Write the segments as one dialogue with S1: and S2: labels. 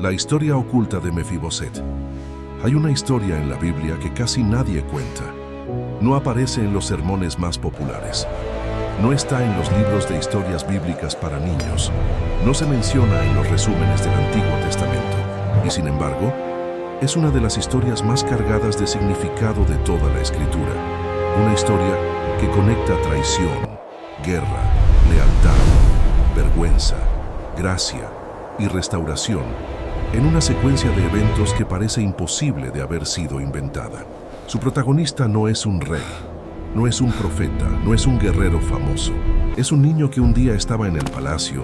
S1: La historia oculta de Mefiboset. Hay una historia en la Biblia que casi nadie cuenta. No aparece en los sermones más populares. No está en los libros de historias bíblicas para niños. No se menciona en los resúmenes del Antiguo Testamento. Y sin embargo, es una de las historias más cargadas de significado de toda la Escritura. Una historia que conecta traición, guerra, lealtad, vergüenza, gracia y restauración en una secuencia de eventos que parece imposible de haber sido inventada. Su protagonista no es un rey, no es un profeta, no es un guerrero famoso. Es un niño que un día estaba en el palacio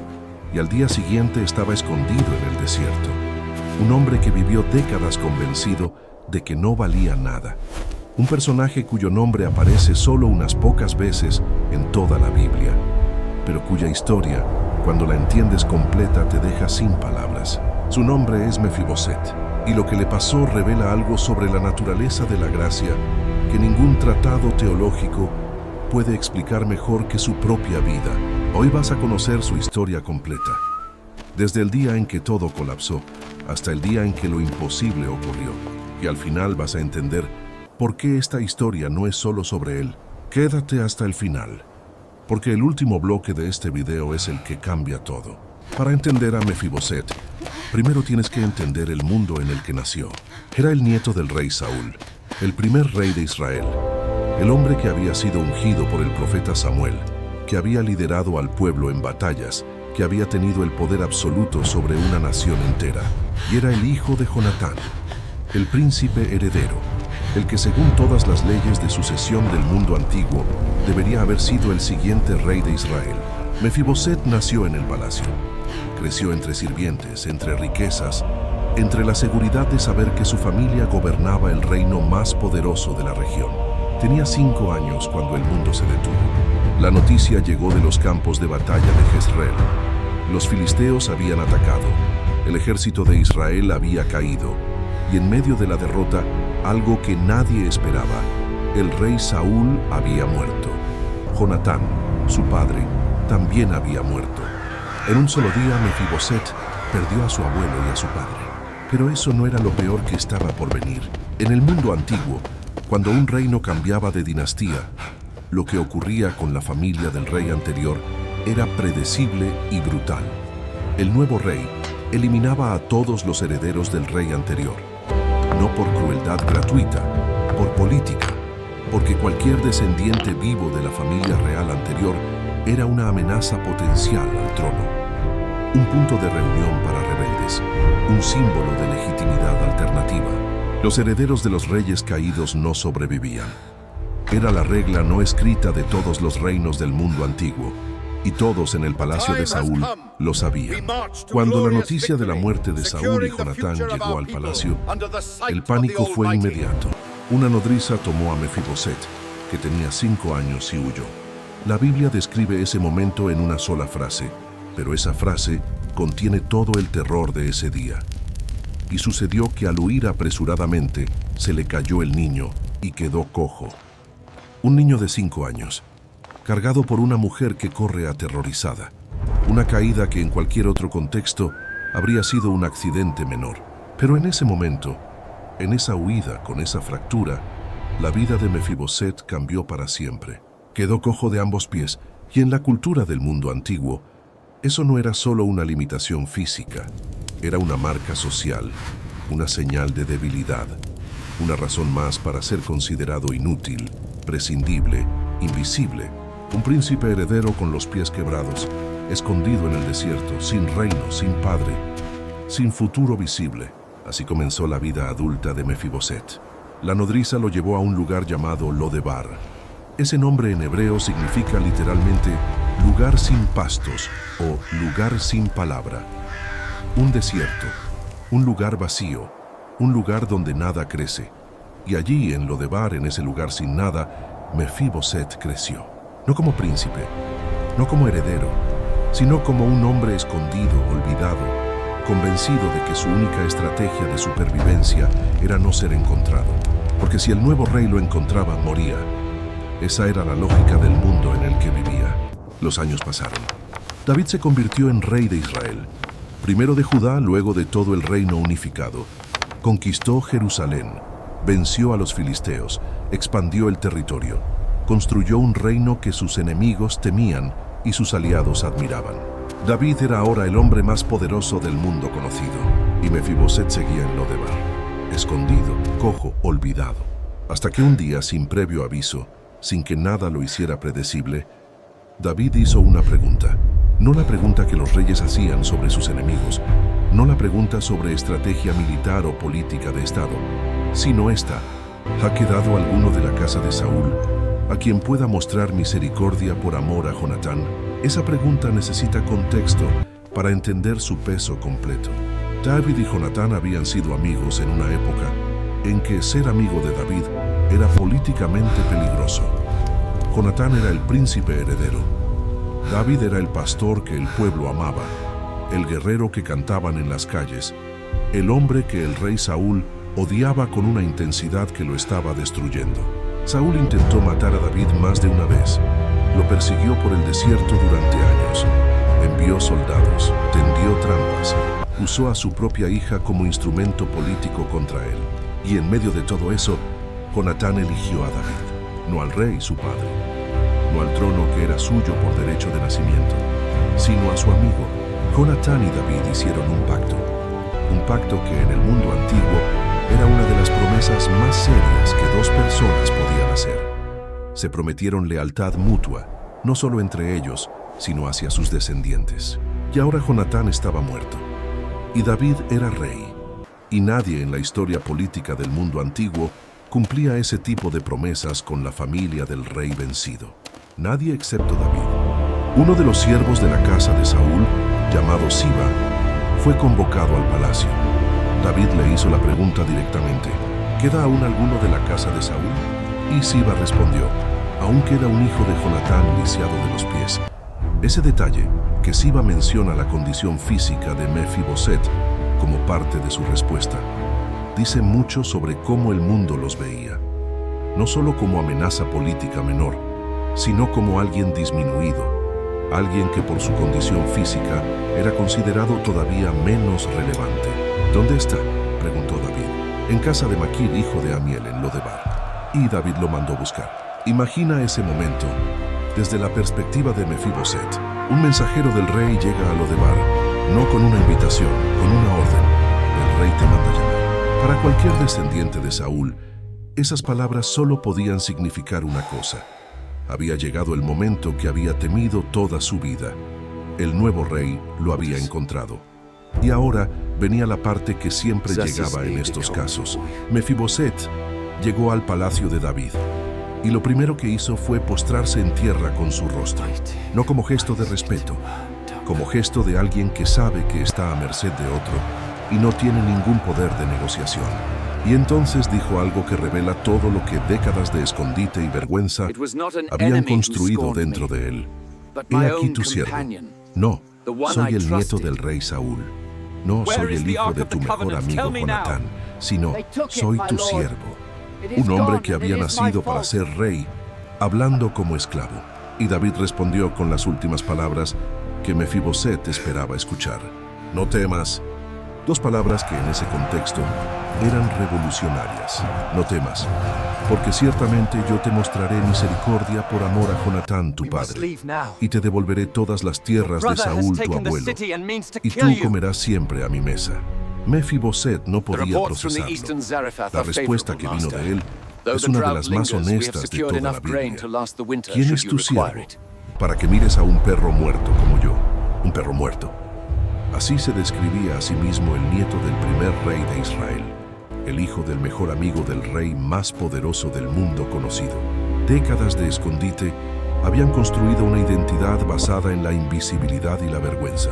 S1: y al día siguiente estaba escondido en el desierto. Un hombre que vivió décadas convencido de que no valía nada. Un personaje cuyo nombre aparece solo unas pocas veces en toda la Biblia, pero cuya historia, cuando la entiendes completa, te deja sin palabras. Su nombre es Mefiboset, y lo que le pasó revela algo sobre la naturaleza de la gracia que ningún tratado teológico puede explicar mejor que su propia vida. Hoy vas a conocer su historia completa, desde el día en que todo colapsó hasta el día en que lo imposible ocurrió. Y al final vas a entender por qué esta historia no es solo sobre él. Quédate hasta el final, porque el último bloque de este video es el que cambia todo. Para entender a Mefiboset, primero tienes que entender el mundo en el que nació. Era el nieto del rey Saúl, el primer rey de Israel, el hombre que había sido ungido por el profeta Samuel, que había liderado al pueblo en batallas, que había tenido el poder absoluto sobre una nación entera, y era el hijo de Jonatán, el príncipe heredero, el que según todas las leyes de sucesión del mundo antiguo debería haber sido el siguiente rey de Israel. Mefiboset nació en el palacio. Creció entre sirvientes, entre riquezas, entre la seguridad de saber que su familia gobernaba el reino más poderoso de la región. Tenía 5 años cuando el mundo se detuvo. La noticia llegó de los campos de batalla de Jezreel. Los filisteos habían atacado, el ejército de Israel había caído, y en medio de la derrota, algo que nadie esperaba, el rey Saúl había muerto. Jonatán, su padre, también había muerto. En un solo día, Mefiboset perdió a su abuelo y a su padre. Pero eso no era lo peor que estaba por venir. En el mundo antiguo, cuando un reino cambiaba de dinastía, lo que ocurría con la familia del rey anterior era predecible y brutal. El nuevo rey eliminaba a todos los herederos del rey anterior, no por crueldad gratuita, por política, porque cualquier descendiente vivo de la familia real anterior era una amenaza potencial al trono. Un punto de reunión para rebeldes, un símbolo de legitimidad alternativa. Los herederos de los reyes caídos no sobrevivían. Era la regla no escrita de todos los reinos del mundo antiguo, y todos en el palacio de Saúl lo sabían. Cuando la noticia de la muerte de Saúl y Jonatán llegó al palacio, el pánico fue inmediato. Una nodriza tomó a Mefiboset, que tenía 5 años, y huyó. La Biblia describe ese momento en una sola frase, pero esa frase contiene todo el terror de ese día. Y sucedió que al huir apresuradamente, se le cayó el niño y quedó cojo. Un niño de 5 años, cargado por una mujer que corre aterrorizada. Una caída que en cualquier otro contexto habría sido un accidente menor. Pero en ese momento, en esa huida con esa fractura, la vida de Mefiboset cambió para siempre. Quedó cojo de ambos pies, y en la cultura del mundo antiguo, eso no era solo una limitación física, era una marca social, una señal de debilidad, una razón más para ser considerado inútil, prescindible, invisible. Un príncipe heredero con los pies quebrados, escondido en el desierto, sin reino, sin padre, sin futuro visible. Así comenzó la vida adulta de Mefiboset. La nodriza lo llevó a un lugar llamado Lodebar. Ese nombre en hebreo significa literalmente lugar sin pastos o lugar sin palabra. Un desierto, un lugar vacío, un lugar donde nada crece. Y allí, en Lodebar, en ese lugar sin nada, Mefiboset creció. No como príncipe, no como heredero, sino como un hombre escondido, olvidado, convencido de que su única estrategia de supervivencia era no ser encontrado. Porque si el nuevo rey lo encontraba, moría. Esa era la lógica del mundo en el que vivía. Los años pasaron. David se convirtió en rey de Israel. primero de Judá, luego de todo el reino unificado. Conquistó Jerusalén, venció a los filisteos, expandió el territorio, construyó un reino que sus enemigos temían y sus aliados admiraban. David era ahora el hombre más poderoso del mundo conocido, y Mefiboset seguía en Lodebar, escondido, cojo, olvidado. Hasta que un día, sin previo aviso, sin que nada lo hiciera predecible, David hizo una pregunta. No la pregunta que los reyes hacían sobre sus enemigos, no la pregunta sobre estrategia militar o política de Estado, sino esta: ¿ha quedado alguno de la casa de Saúl a quien pueda mostrar misericordia por amor a Jonatán? Esa pregunta necesita contexto para entender su peso completo. David y Jonatán habían sido amigos en una época en que ser amigo de David era políticamente peligroso. Jonatán era el príncipe heredero. David era el pastor que el pueblo amaba, el guerrero que cantaban en las calles, el hombre que el rey Saúl odiaba con una intensidad que lo estaba destruyendo. Saúl intentó matar a David más de una vez. Lo persiguió por el desierto durante años. Envió soldados, tendió trampas, usó a su propia hija como instrumento político contra él. Y en medio de todo eso, Jonatán eligió a David, no al rey, su padre, no al trono que era suyo por derecho de nacimiento, sino a su amigo. Jonatán y David hicieron un pacto que en el mundo antiguo era una de las promesas más serias que dos personas podían hacer. Se prometieron lealtad mutua, no solo entre ellos, sino hacia sus descendientes. Y ahora Jonatán estaba muerto, y David era rey. Y nadie en la historia política del mundo antiguo cumplía ese tipo de promesas con la familia del rey vencido. Nadie excepto David. Uno de los siervos de la casa de Saúl, llamado Siba, fue convocado al palacio. David le hizo la pregunta directamente: ¿queda aún alguno de la casa de Saúl? Y Siba respondió: aún queda un hijo de Jonatán lisiado de los pies. Ese detalle, que Siba menciona la condición física de Mefiboset como parte de su respuesta, dice mucho sobre cómo el mundo los veía. No solo como amenaza política menor, sino como alguien disminuido, alguien que por su condición física era considerado todavía menos relevante. ¿Dónde está?, preguntó David. En casa de Maquir, hijo de Amiel, en Lodebar. Y David lo mandó buscar. Imagina ese momento desde la perspectiva de Mefiboset. Un mensajero del rey llega a Lodebar, no con una invitación, con una orden. El rey te manda llamar. Para cualquier descendiente de Saúl, esas palabras solo podían significar una cosa: había llegado el momento que había temido toda su vida. El nuevo rey lo había encontrado. Y ahora venía la parte que siempre llegaba en estos casos. Mefiboset llegó al palacio de David, y lo primero que hizo fue postrarse en tierra con su rostro, no como gesto de respeto, como gesto de alguien que sabe que está a merced de otro y no tiene ningún poder de negociación. Y entonces dijo algo que revela todo lo que décadas de escondite y vergüenza habían construido dentro de él. He aquí tu siervo. No, soy el nieto del rey Saúl. No soy el hijo de tu mejor amigo Jonatán, sino soy tu siervo. Un hombre que había nacido para ser rey, hablando como esclavo. Y David respondió con las últimas palabras que Mefiboset esperaba escuchar: no temas. Dos palabras que en ese contexto eran revolucionarias. No temas, porque ciertamente yo te mostraré misericordia por amor a Jonatán tu padre, y te devolveré todas las tierras de Saúl tu abuelo, y tú comerás siempre a mi mesa. Mefiboset no podía procesarlo. La respuesta que vino de él es una de las más honestas de toda la Biblia. ¿Quién es tu siervo para que mires a un perro muerto como yo? Un perro muerto. Así se describía a sí mismo el nieto del primer rey de Israel, el hijo del mejor amigo del rey más poderoso del mundo conocido. Décadas de escondite habían construido una identidad basada en la invisibilidad y la vergüenza.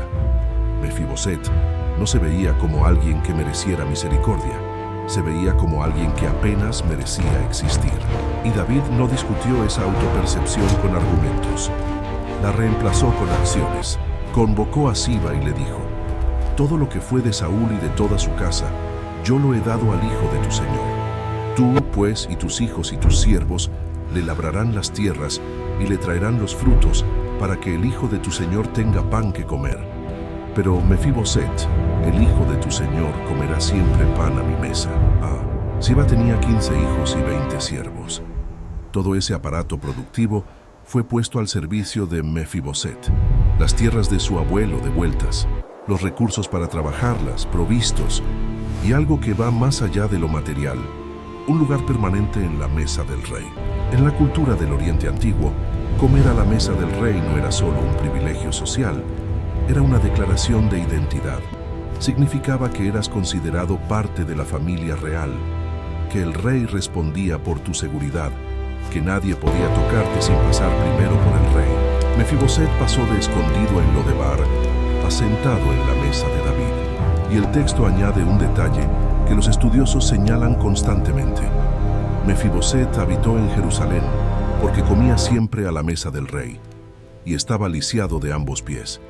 S1: Mefiboset no se veía como alguien que mereciera misericordia, se veía como alguien que apenas merecía existir. Y David no discutió esa autopercepción con argumentos. La reemplazó con acciones. Convocó a Siba y le dijo: todo lo que fue de Saúl y de toda su casa, yo lo he dado al hijo de tu señor. Tú, pues, y tus hijos y tus siervos le labrarán las tierras y le traerán los frutos para que el hijo de tu señor tenga pan que comer. Pero Mefiboset, el hijo de tu señor, comerá siempre pan a mi mesa. Siba tenía 15 hijos y 20 siervos. Todo ese aparato productivo fue puesto al servicio de Mefiboset. Las tierras de su abuelo devueltas, los recursos para trabajarlas, provistos, y algo que va más allá de lo material, un lugar permanente en la mesa del rey. En la cultura del Oriente Antiguo, comer a la mesa del rey no era solo un privilegio social, era una declaración de identidad. Significaba que eras considerado parte de la familia real, que el rey respondía por tu seguridad, que nadie podía tocarte sin pasar primero por el rey. Mefiboset pasó de escondido en Lodebar a sentado en la mesa de David. Y el texto añade un detalle que los estudiosos señalan constantemente. Mefiboset habitó en Jerusalén porque comía siempre a la mesa del rey y estaba lisiado de ambos pies.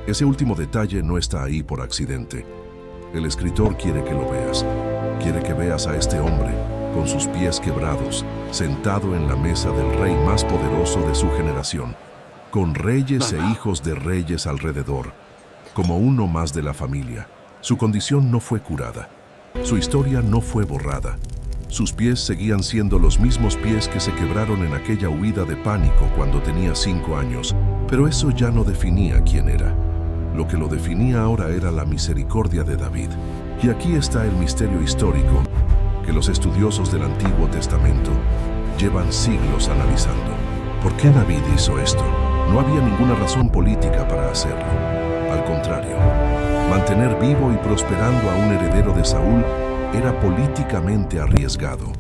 S1: Ese último detalle no está ahí por accidente. El escritor quiere que lo veas. Quiere que veas a este hombre, con sus pies quebrados, sentado en la mesa del rey más poderoso de su generación, con reyes e hijos de reyes alrededor, como uno más de la familia. Su condición no fue curada. Su historia no fue borrada. Sus pies seguían siendo los mismos pies que se quebraron en aquella huida de pánico cuando tenía 5 años, pero eso ya no definía quién era. Lo que lo definía ahora era la misericordia de David. Y aquí está el misterio histórico que los estudiosos del Antiguo Testamento llevan siglos analizando. ¿Por qué David hizo esto? No había ninguna razón política para hacerlo. Al contrario, mantener vivo y prosperando a un heredero de Saúl era políticamente arriesgado.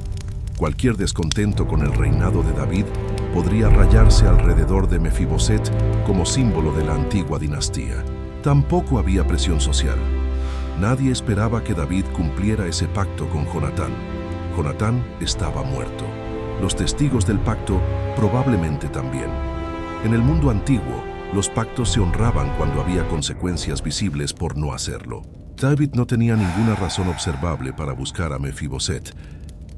S1: Cualquier descontento con el reinado de David podría rayarse alrededor de Mefiboset como símbolo de la antigua dinastía. Tampoco había presión social. Nadie esperaba que David cumpliera ese pacto con Jonatán. Jonatán estaba muerto. Los testigos del pacto probablemente también. En el mundo antiguo, los pactos se honraban cuando había consecuencias visibles por no hacerlo. David no tenía ninguna razón observable para buscar a Mefiboset,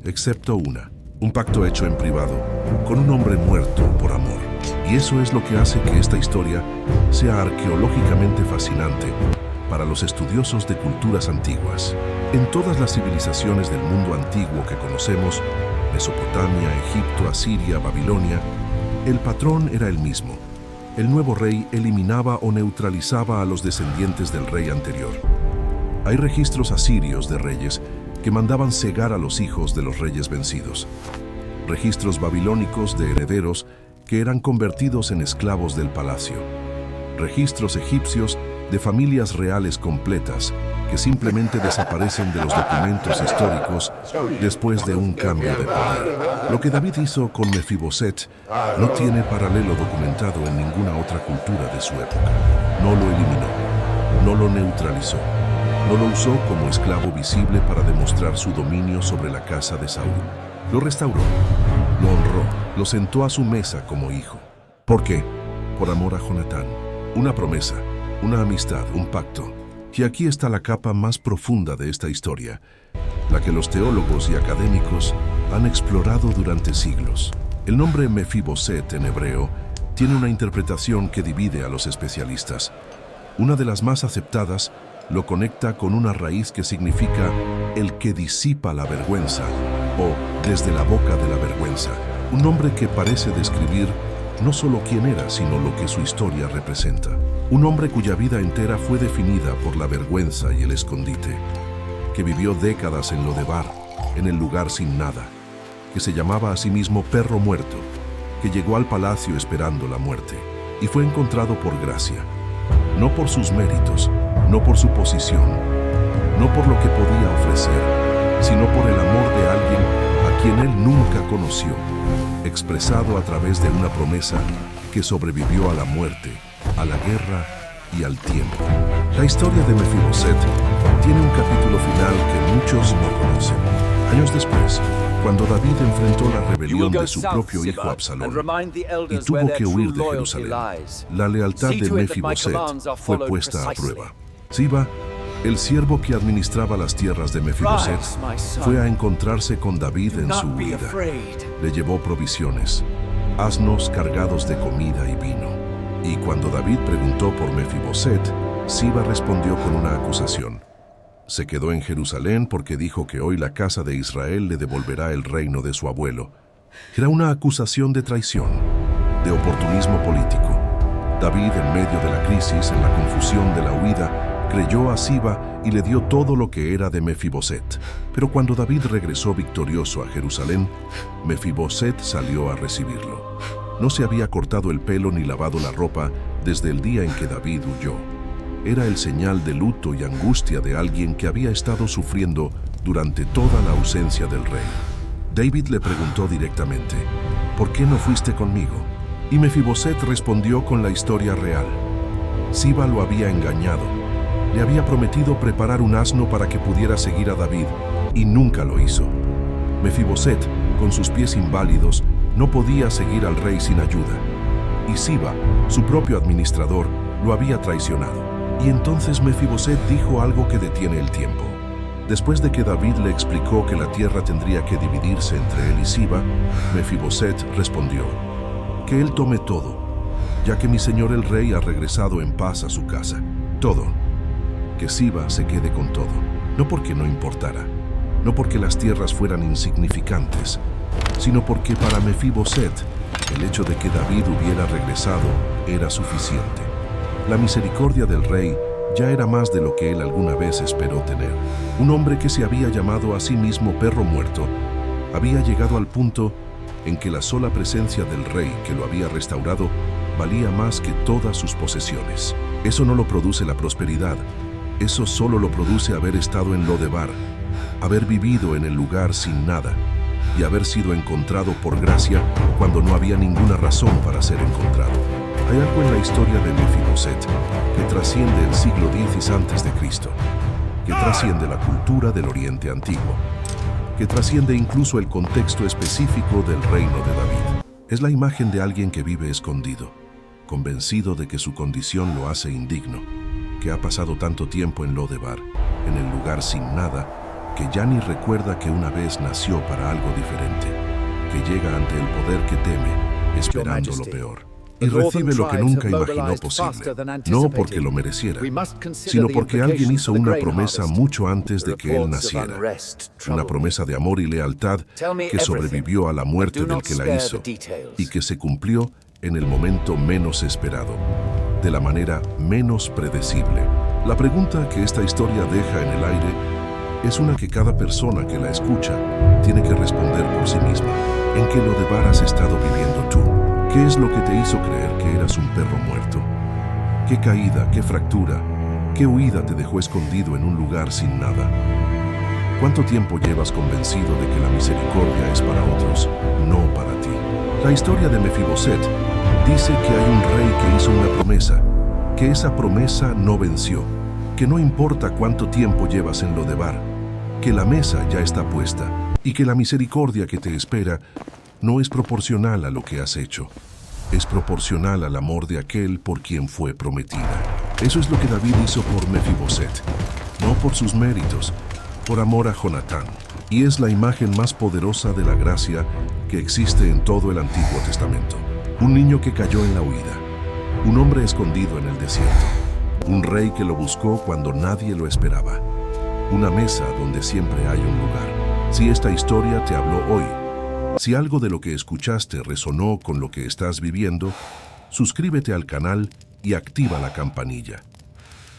S1: excepto una: un pacto hecho en privado, con un hombre muerto por amor. Y eso es lo que hace que esta historia sea arqueológicamente fascinante para los estudiosos de culturas antiguas. En todas las civilizaciones del mundo antiguo que conocemos, Mesopotamia, Egipto, Asiria, Babilonia, el patrón era el mismo. El nuevo rey eliminaba o neutralizaba a los descendientes del rey anterior. Hay registros asirios de reyes que mandaban cegar a los hijos de los reyes vencidos. Registros babilónicos de herederos que eran convertidos en esclavos del palacio. Registros egipcios de familias reales completas que simplemente desaparecen de los documentos históricos después de un cambio de poder. Lo que David hizo con Mefiboset no tiene paralelo documentado en ninguna otra cultura de su época. No lo eliminó, no lo neutralizó, no lo usó como esclavo visible para demostrar su dominio sobre la casa de Saúl. Lo restauró, lo honró, lo sentó a su mesa como hijo. ¿Por qué? Por amor a Jonatán. Una promesa, una amistad, un pacto. Y aquí está la capa más profunda de esta historia, la que los teólogos y académicos han explorado durante siglos. El nombre Mefiboset en hebreo tiene una interpretación que divide a los especialistas. Una de las más aceptadas lo conecta con una raíz que significa el que disipa la vergüenza o desde la boca de la vergüenza. Un nombre que parece describir no solo quién era, sino lo que su historia representa. Un hombre cuya vida entera fue definida por la vergüenza y el escondite, que vivió décadas en Lodebar, en el lugar sin nada, que se llamaba a sí mismo perro muerto, que llegó al palacio esperando la muerte y fue encontrado por gracia, no por sus méritos, no por su posición, no por lo que podía ofrecer, sino por el amor de alguien a quien él nunca conoció, expresado a través de una promesa que sobrevivió a la muerte, a la guerra y al tiempo. La historia de Mefiboset tiene un capítulo final que muchos no conocen. Años después, cuando David enfrentó la rebelión de su propio hijo Absalón y tuvo que huir de Jerusalén, la lealtad de Mefiboset fue puesta a prueba. Siba, el siervo que administraba las tierras de Mefiboset, fue a encontrarse con David en su huida. Le llevó provisiones, asnos cargados de comida y vino. Y cuando David preguntó por Mefiboset, Siba respondió con una acusación. Se quedó en Jerusalén porque dijo que hoy la casa de Israel le devolverá el reino de su abuelo. Era una acusación de traición, de oportunismo político. David, en medio de la crisis, en la confusión de la huida, creyó a Siba y le dio todo lo que era de Mefiboset. Pero cuando David regresó victorioso a Jerusalén, Mefiboset salió a recibirlo. No se había cortado el pelo ni lavado la ropa desde el día en que David huyó. Era el señal de luto y angustia de alguien que había estado sufriendo durante toda la ausencia del rey. David le preguntó directamente, ¿por qué no fuiste conmigo? Y Mefiboset respondió con la historia real. Siba lo había engañado. Le había prometido preparar un asno para que pudiera seguir a David, y nunca lo hizo. Mefiboset, con sus pies inválidos, no podía seguir al rey sin ayuda. Y Siba, su propio administrador, lo había traicionado. Y entonces Mefiboset dijo algo que detiene el tiempo. Después de que David le explicó que la tierra tendría que dividirse entre él y Siba, Mefiboset respondió, que él tome todo, ya que mi señor el rey ha regresado en paz a su casa. Todo. Que Siba se quede con todo, no porque no importara, no porque las tierras fueran insignificantes, sino porque para Mefiboset el hecho de que David hubiera regresado era suficiente. La misericordia del rey ya era más de lo que él alguna vez esperó tener. Un hombre que se había llamado a sí mismo perro muerto había llegado al punto en que la sola presencia del rey que lo había restaurado valía más que todas sus posesiones. Eso no lo produce la prosperidad, eso solo lo produce haber estado en Lodebar, haber vivido en el lugar sin nada y haber sido encontrado por gracia cuando no había ninguna razón para ser encontrado. Hay algo en la historia de Mefiboset que trasciende el siglo X a.C., que trasciende la cultura del Oriente Antiguo, que trasciende incluso el contexto específico del reino de David. Es la imagen de alguien que vive escondido, convencido de que su condición lo hace indigno, que ha pasado tanto tiempo en Lodebar, en el lugar sin nada, que ya ni recuerda que una vez nació para algo diferente, que llega ante el poder que teme, esperando lo peor. Y recibe lo que nunca imaginó posible, no porque lo mereciera, sino porque alguien hizo una promesa mucho antes de que él naciera, una promesa de amor y lealtad que sobrevivió a la muerte del que la hizo y que se cumplió en el momento menos esperado, de la manera menos predecible. La pregunta que esta historia deja en el aire es una que cada persona que la escucha tiene que responder por sí misma. ¿En qué Lodebar has estado viviendo tú? ¿Qué es lo que te hizo creer que eras un perro muerto? ¿Qué caída, qué fractura, qué huida te dejó escondido en un lugar sin nada? ¿Cuánto tiempo llevas convencido de que la misericordia es para otros, no para ti? La historia de Mefiboset dice que hay un rey que hizo una promesa, que esa promesa no venció, que no importa cuánto tiempo llevas en Lodebar, que la mesa ya está puesta y que la misericordia que te espera no es proporcional a lo que has hecho, es proporcional al amor de aquel por quien fue prometida. Eso es lo que David hizo por Mefiboset, no por sus méritos, por amor a Jonatán. Y es la imagen más poderosa de la gracia que existe en todo el Antiguo Testamento. Un niño que cayó en la huida, un hombre escondido en el desierto, un rey que lo buscó cuando nadie lo esperaba, una mesa donde siempre hay un lugar. Si esta historia te habló hoy, si algo de lo que escuchaste resonó con lo que estás viviendo, suscríbete al canal y activa la campanilla.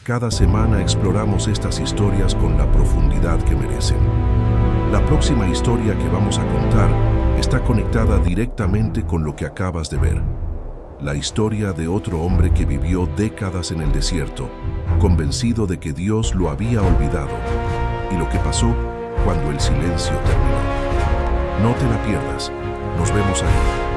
S1: Cada semana exploramos estas historias con la profundidad que merecen. La próxima historia que vamos a contar está conectada directamente con lo que acabas de ver. La historia de otro hombre que vivió décadas en el desierto, convencido de que Dios lo había olvidado, y lo que pasó cuando el silencio terminó. No te la pierdas. Nos vemos ahí.